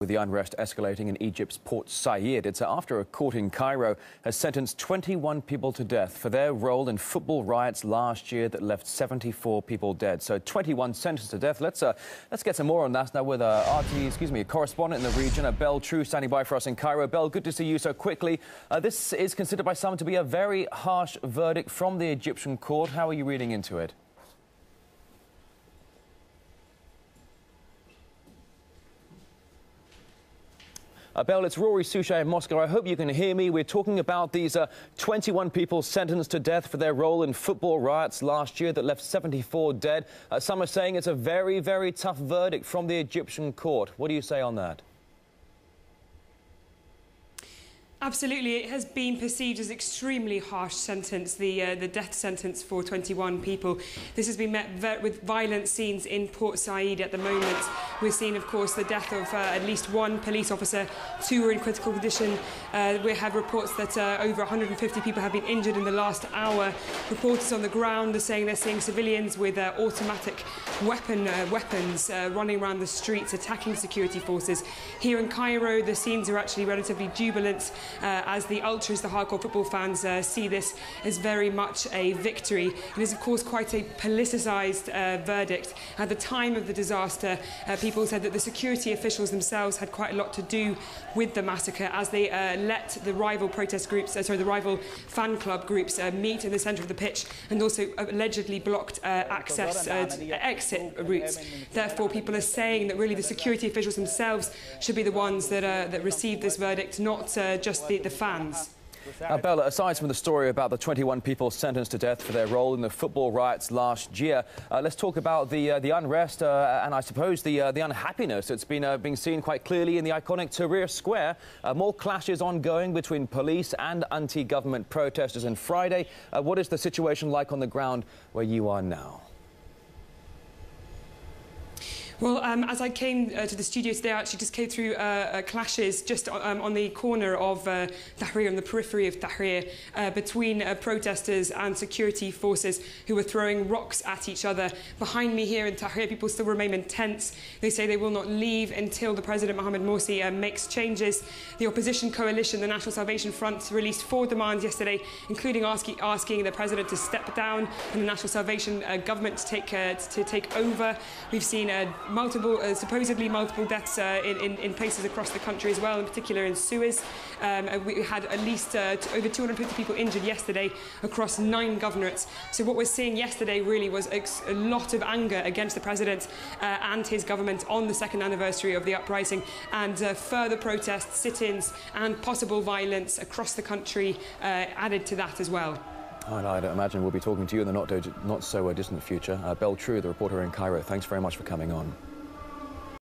With the unrest escalating in Egypt's Port Said, it's after a court in Cairo has sentenced 21 people to death for their role in football riots last year that left 74 people dead. So 21 sentenced to death. Let's get some more on that now with a correspondent in the region, Belle True, standing by for us in Cairo. Belle, good to see you so quickly. This is considered by some to be a very harsh verdict from the Egyptian court. How are you reading into it? Belle, it's Rory Souchet in Moscow. I hope you can hear me. We're talking about these 21 people sentenced to death for their role in football riots last year that left 74 dead. Some are saying it's a very, very tough verdict from the Egyptian court. What do you say on that? Absolutely, it has been perceived as extremely harsh sentence, the death sentence for 21 people. This has been met with violent scenes in Port Said at the moment. We're seeing, of course, the death of at least one police officer. 2 were in critical condition. We have reports that over 150 people have been injured in the last hour. Reporters on the ground are saying they're seeing civilians with automatic weapons running around the streets, attacking security forces. Here in Cairo, the scenes are actually relatively jubilant. As the ultras, the hardcore football fans, see this as very much a victory. It is, of course, quite a politicised verdict. At the time of the disaster, people said that the security officials themselves had quite a lot to do with the massacre, as they let the rival protest groups, the rival fan club groups meet in the centre of the pitch, and also allegedly blocked exit routes. Therefore, people are saying that really the security officials themselves should be the ones that receive this verdict, not just the fans. Bella, aside from the story about the 21 people sentenced to death for their role in the football riots last year, let's talk about the unrest and I suppose the unhappiness. It's been being seen quite clearly in the iconic Tahrir Square. More clashes ongoing between police and anti-government protesters. And Friday, what is the situation like on the ground where you are now? Well, as I came to the studio today, I actually just came through clashes just on the corner of Tahrir, on the periphery of Tahrir, between protesters and security forces who were throwing rocks at each other. Behind me here in Tahrir, people still remain in tents. They say they will not leave until the President Mohamed Morsi makes changes. The opposition coalition, the National Salvation Front, released 4 demands yesterday, including asking the President to step down and the National Salvation government to take over. We've seen supposedly multiple deaths in places across the country as well, in particular in Suez. We had at least over 250 people injured yesterday across 9 governorates. So what we're seeing yesterday really was a lot of anger against the President and his government on the 2nd anniversary of the uprising, and further protests, sit-ins and possible violence across the country added to that as well. And I don't imagine we'll be talking to you in the not so distant future. Belle True, the reporter in Cairo, thanks very much for coming on.